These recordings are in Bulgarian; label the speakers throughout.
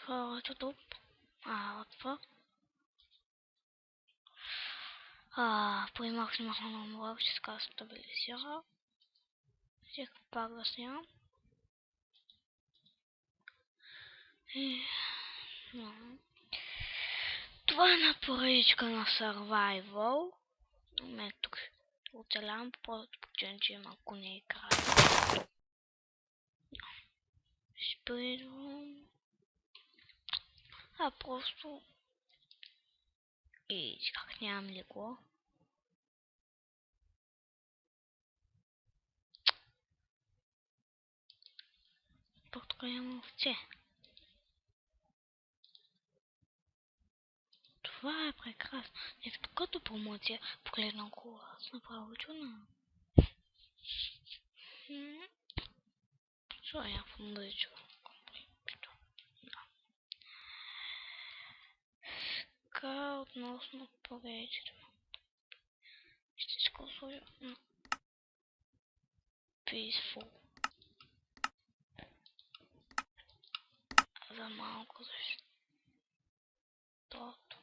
Speaker 1: Tutup. What the fuck? По максимум много ска стабилизира. Всех пак да снимам. Това е една поредичка на Survival. Тук оцелявам по причина, че малко не е край. Спирам. Просто и как нямам легло. Тук нямам овце. Това е прекрасно. Като промоция погледна около, аз направо чуна. Това е някакво мъдичо. Така, относно поредичето. Ще си го сложа на Peaceful. За малко защото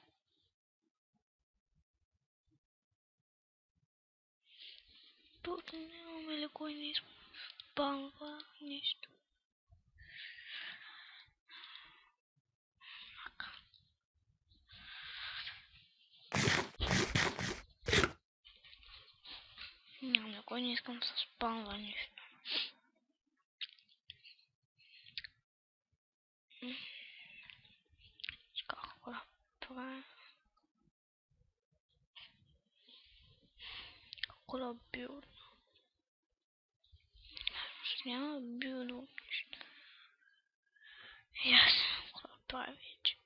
Speaker 1: тук нямаме ли кой не спамва нищо. Няма кой не искам да спамва нищо. Как да правя? Как да билд? Няма билд нищо. Ясно, как да правя вече.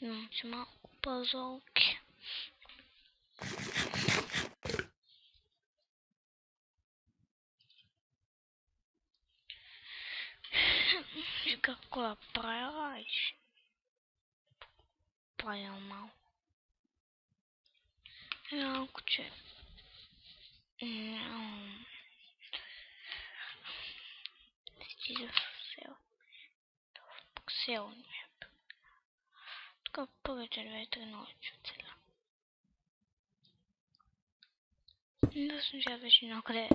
Speaker 1: Значи малко пазолки. И какво да правя? Правя малко. Малко, че стига в сел. Пък село не е. Тук повече 2-3 ночи оцеля. Да съм сега вече някъде.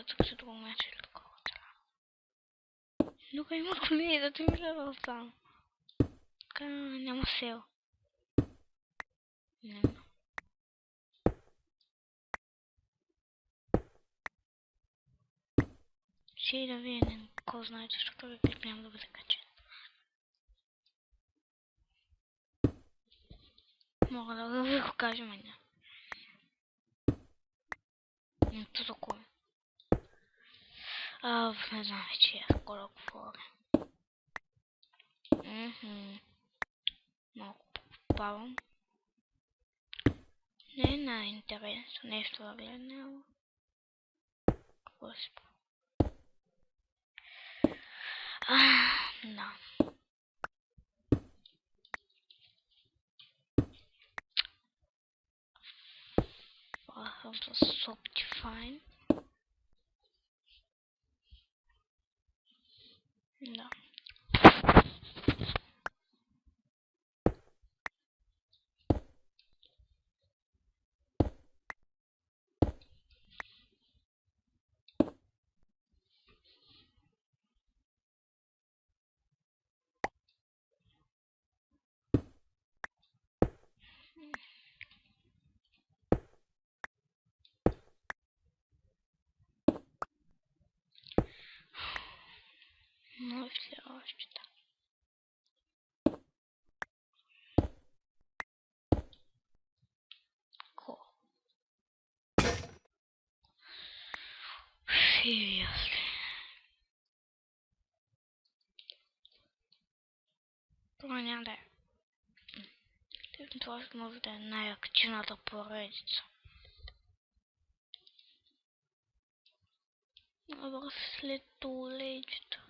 Speaker 1: Тук се друго място или такова оцеля. Тук има коли, да ти ми гледал там. Тук няма село. Няма. Ще да видим, кой знае, защото ви клип няма да бъде качен. Мога да ви го кажа, не. То такова. Не знам вече скоро говоря. Малко попавам. Не е най-интересно нещо да гледам. Какво си правя? Да. Съм с Optifine. Да. Но все още да. Seriously. Това няма да е. Това може да е най-активната поредица. Добре, след тулечето.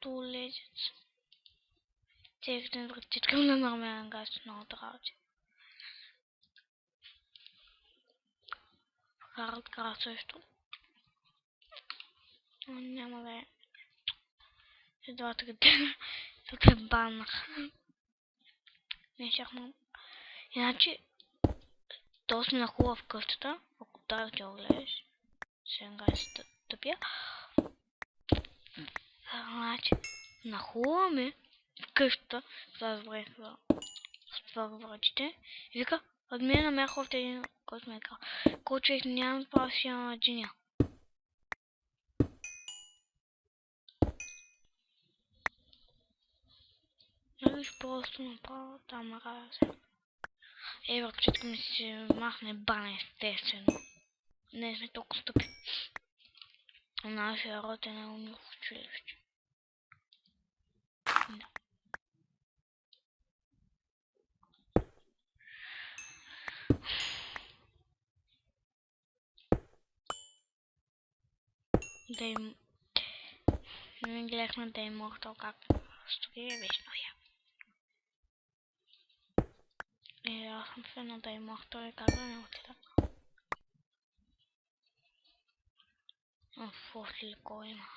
Speaker 1: Тулечето. Текстен прочиткам на нормален газ много работи. Карат кара също. Но няма да е. Едва така. Тук е баннах. Не чакам. Иначе, то сме на хубава в къщата. Ако трябва да ти го гледаш. Сега се тъпя. Значи, на хубава ми в къщата. Това разбрах с врачите. И вика, от мен намерих още един, който ме е казал. Кой човек нямам право си на джиня. Нали просто направо там накрая се. Врачетка ми се махне бана естествено. Не сме толкова стъпи. Нашия род е наумил в училище. Да. Да им... Не гледахме да им Mortal как стои беше новия. И аз съм фена да им Mortal и как да не отида. После леко има.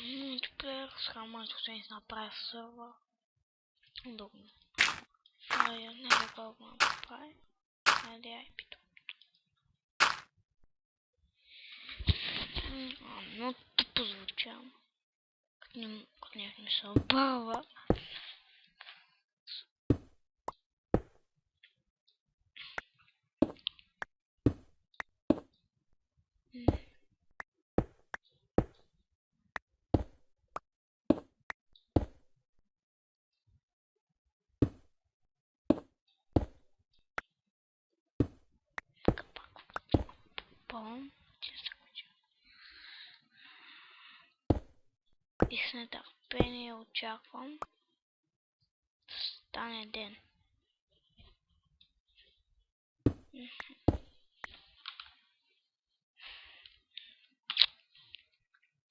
Speaker 1: Мултиплеер с хамането се не направи в сървър. Удобно. Я не знам колко ме направи. Айде IP-то. Но тъпо звучам. Като не ми се обава. Пълн. И с нетърпение очаквам да стане ден.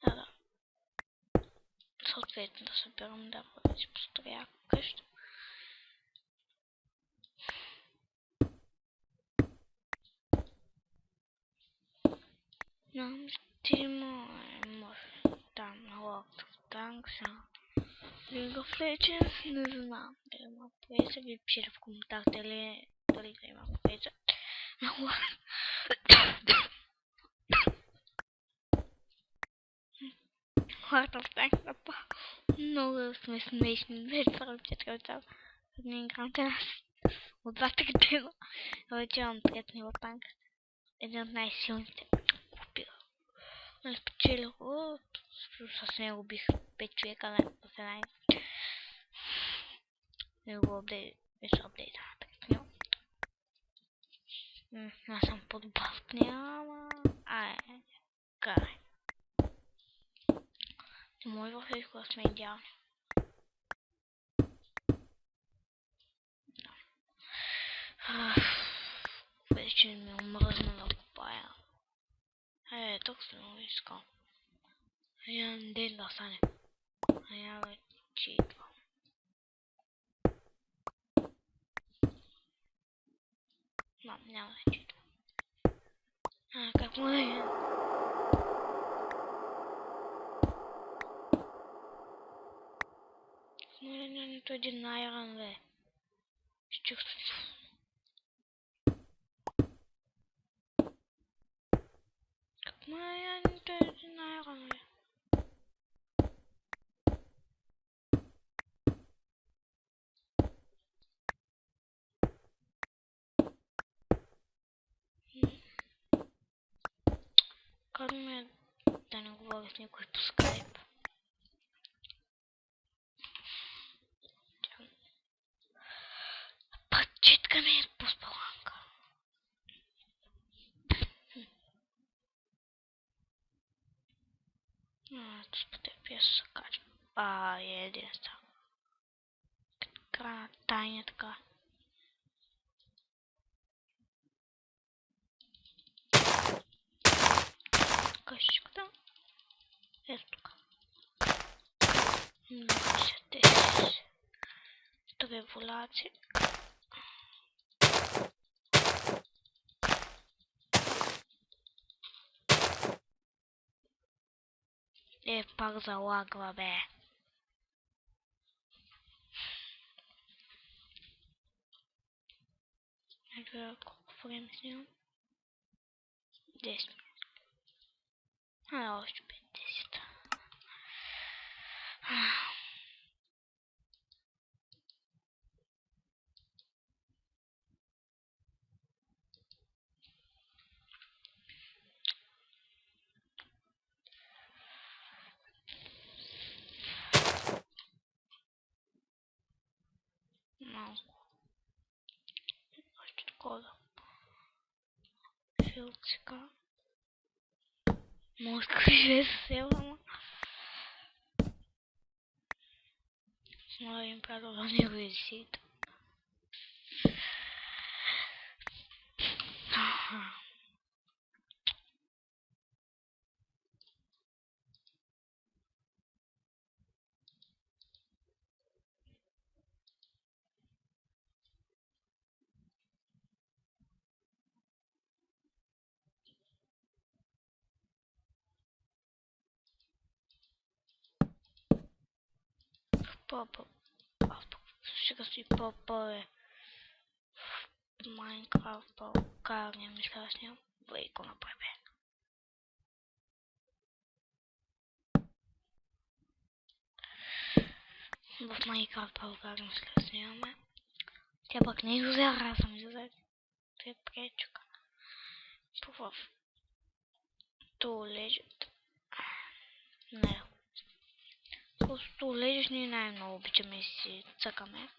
Speaker 1: Да. Съответно да събирам да си построя къща. Но стима може там на World of Tanks, League of Legends, не знам дали има полеза, ви пишете в коментарите дали да има полеза. Много World of Tanks напа. Много сме смешни, вече първо четвърта. Не играте нас. От двата катена. Вече имам трет ниво танк. Един от най-силните. Купил. Не спечелих го. С него бих 5 човека в една. Не го беше апдейта на трет ниво. Аз съм по-добър в нея, ама... Карай. Не може във всичко да сме идеални. Вече ми омръзна да купая. Тук съм много искал. Един ден да стане. Я вече идвам. Няма вече идвам. Как му да е? Моля, нито един айрон, бе. Изчувствам. Как моля, нито един айрон, бе. Как ме да не говоря с никой по скайп? Пачетка ми е по спаланка. Ето спотепия се качва. Един става. Крана тайня така. Къщичката. Ето тук. 10 Треволаци. Пак залагва, бе. Не колко време снимам. 10. Още 5-10. Малко. Още такова. Филцика. Може да живее съвсем, ама. Мога да им правя да не резит. Папа. Сега си папа е. Майнкрафт по-карния мисля да снимам. Вейко направи. В Майнкрафт по-карния мисля да снимаме. Тя пък не излезе, аз съм излезе. Те пречка. В туалежът. Не. Просто туалежът ни най-много обичаме си цъкаме.